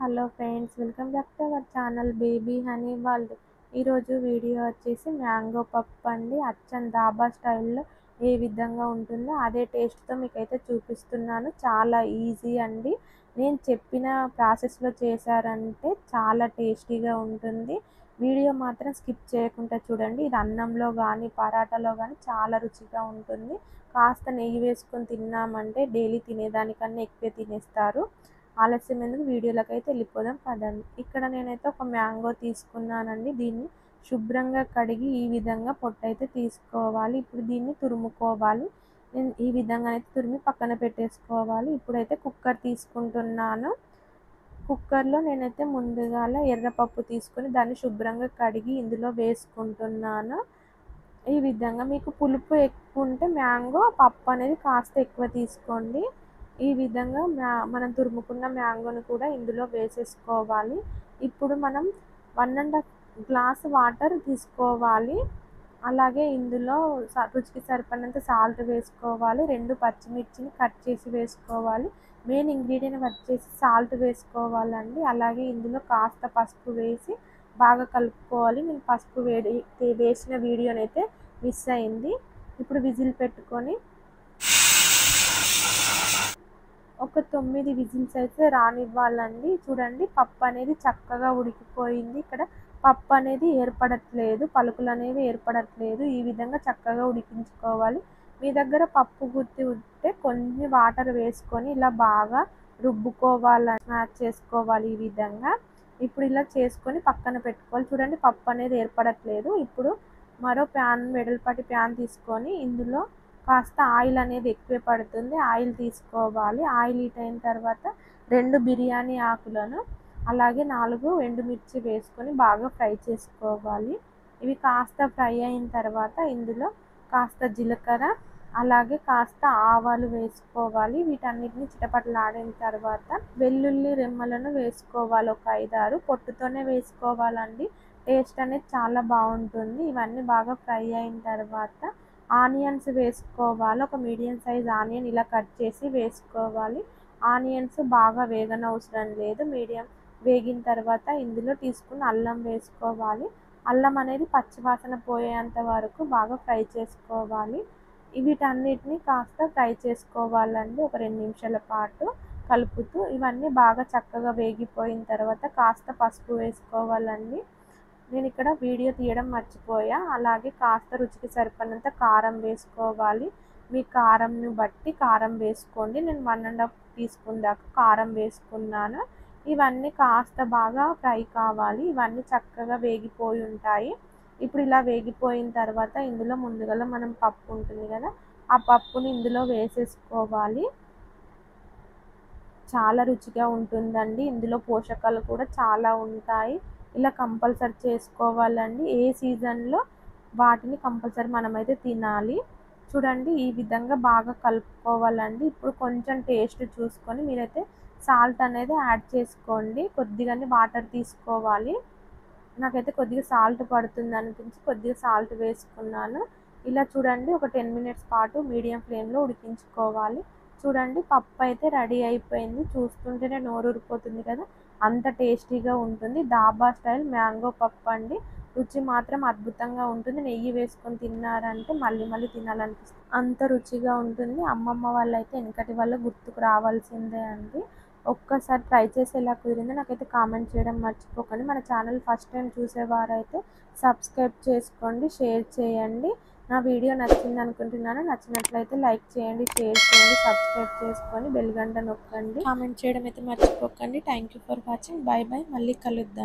Hello friends, welcome back to our channel baby honey world. ఈరోజు video వచ్చేసి mango పప్పు అండి. అచ్చం డాబా స్టైల్లో ఏ విధంగా ఉంటుందో అదే టేస్ట్తో మీకైతే చూపిస్తున్నాను. చాలా ఈజీ అండి. నేను చెప్పిన ప్రాసెస్లో చేశారంటే చాలా టేస్టీగా ఉంటుంది. వీడియో మాత్రం స్కిప్ చేయకుండా చూడండి. ఇది అన్నంలో కానీ పరాటాలో కానీ చాలా రుచిగా ఉంటుంది. కాస్త నెయ్యి వేసుకొని తిన్నామంటే డైలీ తినేదానికన్నా ఎక్కువ తినేస్తారు. ఆలస్యం ఎందుకు, వీడియోలోకి అయితే వెళ్ళిపోదాం పదండి. ఇక్కడ నేనైతే ఒక మ్యాంగో తీసుకున్నానండి. దీన్ని శుభ్రంగా కడిగి ఈ విధంగా పొట్టు అయితే తీసుకోవాలి. ఇప్పుడు దీన్ని తురుముకోవాలి. నేను ఈ విధంగా అయితే తురిమి పక్కన పెట్టేసుకోవాలి. ఇప్పుడైతే కుక్కర్ తీసుకుంటున్నాను. కుక్కర్లో నేనైతే ముందుగా ఎర్రపప్పు తీసుకొని దాన్ని శుభ్రంగా కడిగి ఇందులో వేసుకుంటున్నాను. ఈ విధంగా మీకు పులుపు ఎక్కువ ఉంటే మ్యాంగో పప్పు అనేది కాస్త ఎక్కువ తీసుకోండి. ఈ విధంగా మనం తురుముకున్న మ్యాంగోని కూడా ఇందులో వేసేసుకోవాలి. ఇప్పుడు మనం 1.5 గ్లాస్ వాటర్ తీసుకోవాలి. అలాగే ఇందులో రుచికి సరిపడినంత సాల్ట్ వేసుకోవాలి. 2 పచ్చిమిర్చిని కట్ చేసి వేసుకోవాలి. మెయిన్ ఇంగ్రీడియంట్ వచ్చేసి సాల్ట్ వేసుకోవాలండి. అలాగే ఇందులో కాస్త పసుపు వేసి బాగా కలుపుకోవాలి. నేను పసుపు వేసిన వీడియోనైతే మిస్ అయింది. ఇప్పుడు విజిల్ పెట్టుకొని ఒక 9 విజిల్స్ అయితే రానివ్వాలండి. చూడండి, పప్పు అనేది చక్కగా ఉడికిపోయింది. ఇక్కడ పప్పు అనేది ఏర్పడట్లేదు, పలుకులు అనేవి ఏర్పడట్లేదు. ఈ విధంగా చక్కగా ఉడికించుకోవాలి. మీ దగ్గర పప్పు గుత్తి ఉంటే కొన్ని వాటర్ వేసుకొని ఇలా బాగా రుబ్బుకోవాలని మ్యాచ్ చేసుకోవాలి. ఈ విధంగా ఇప్పుడు ఇలా చేసుకొని పక్కన పెట్టుకోవాలి. చూడండి, పప్పు అనేది ఏర్పడట్లేదు. ఇప్పుడు మరో వెడల్పాటి ప్యాన్ తీసుకొని ఇందులో కాస్త ఆయిల్ అనేది ఎక్కువ పడుతుంది. ఆయిల్ తీసుకోవాలి. ఆయిల్ హీట్ అయిన తర్వాత 2 బిర్యానీ ఆకులను అలాగే 4 ఎండుమిర్చి వేసుకొని బాగా ఫ్రై చేసుకోవాలి. ఇవి కాస్త ఫ్రై అయిన తర్వాత ఇందులో కాస్త జీలకర్ర అలాగే కాస్త ఆవాలు వేసుకోవాలి. వీటన్నిటిని చిటపటలాడిన తర్వాత వెల్లుల్లి రెమ్మలను వేసుకోవాలి. ఒక 5-6 పొట్టుతోనే వేసుకోవాలండి. టేస్ట్ అనేది చాలా బాగుంటుంది. ఇవన్నీ బాగా ఫ్రై అయిన తర్వాత ఆనియన్స్ వేసుకోవాలి. ఒక మీడియం సైజ్ ఆనియన్ ఇలా కట్ చేసి వేసుకోవాలి. ఆనియన్స్ బాగా వేగనవసరం లేదు, మీడియం వేగిన తర్వాత ఇందులో తీసుకుని అల్లం వేసుకోవాలి. అల్లం అనేది పచ్చివాసన పోయేంత వరకు బాగా ఫ్రై చేసుకోవాలి. వీటన్నిటిని కాస్త ఫ్రై చేసుకోవాలండి. ఒక 2 నిమిషాల పాటు కలుపుతూ ఇవన్నీ బాగా చక్కగా వేగిపోయిన తర్వాత కాస్త పసుపు వేసుకోవాలండి. నేను ఇక్కడ వీడియో తీయడం మర్చిపోయా. అలాగే కాస్త రుచికి సరిపడినంత కారం వేసుకోవాలి. మీ కారంని బట్టి కారం వేసుకోండి. నేను 1.5 టీ స్పూన్ దాకా కారం వేసుకున్నాను. ఇవన్నీ కాస్త బాగా ఫ్రై కావాలి. ఇవన్నీ చక్కగా వేగిపోయి ఉంటాయి. ఇప్పుడు ఇలా వేగిపోయిన తర్వాత ఇందులో ముందుగా మనం పప్పు ఉంటుంది కదా, ఆ పప్పుని ఇందులో వేసేసుకోవాలి. చాలా రుచిగా ఉంటుందండి. ఇందులో పోషకాలు కూడా చాలా ఉంటాయి. ఇలా కంపల్సరీ చేసుకోవాలండి. ఏ సీజన్లో వాటిని కంపల్సరీ మనమైతే తినాలి. చూడండి, ఈ విధంగా బాగా కలుపుకోవాలండి. ఇప్పుడు కొంచెం టేస్ట్ చూసుకొని మీరైతే సాల్ట్ అనేది యాడ్ చేసుకోండి. కొద్దిగానే వాటర్ తీసుకోవాలి. నాకైతే కొద్దిగా సాల్ట్ పడుతుంది అనిపించి కొద్దిగా సాల్ట్ వేసుకున్నాను. ఇలా చూడండి, ఒక 10 మినిట్స్ పాటు మీడియం ఫ్లేమ్లో ఉడికించుకోవాలి. చూడండి, పప్పు అయితే రెడీ అయిపోయింది. చూస్తుంటేనే నోరు ఊరిపోతుంది కదా, అంత టేస్టీగా ఉంటుంది. డాబా స్టైల్ మ్యాంగో పప్పు అండి. రుచి మాత్రం అద్భుతంగా ఉంటుంది. నెయ్యి వేసుకొని తిన్నారంటే మళ్ళీ మళ్ళీ తినాలనిపిస్తుంది, అంత రుచిగా ఉంటుంది. అమ్మమ్మ వాళ్ళైతే వెనకటి వాళ్ళు గుర్తుకు రావాల్సిందే అండి. ఒక్కసారి ట్రై చేసి ఎలా కుదిరిందో నాకైతే కామెంట్ చేయడం మర్చిపోకండి. మన ఛానల్ ఫస్ట్ టైం చూసేవారైతే సబ్స్క్రైబ్ చేసుకోండి, షేర్ చేయండి. నా వీడియో నచ్చింది అనుకుంటున్నాను. నచ్చినట్లయితే లైక్ చేయండి, షేర్ చేయండి, సబ్స్క్రైబ్ చేసుకొని బెల్ గంట నొక్కండి. కామెంట్ చేయడం అయితే మర్చిపోకండి. Thank you for watching. Bye bye. మళ్ళీ కలుద్దాం.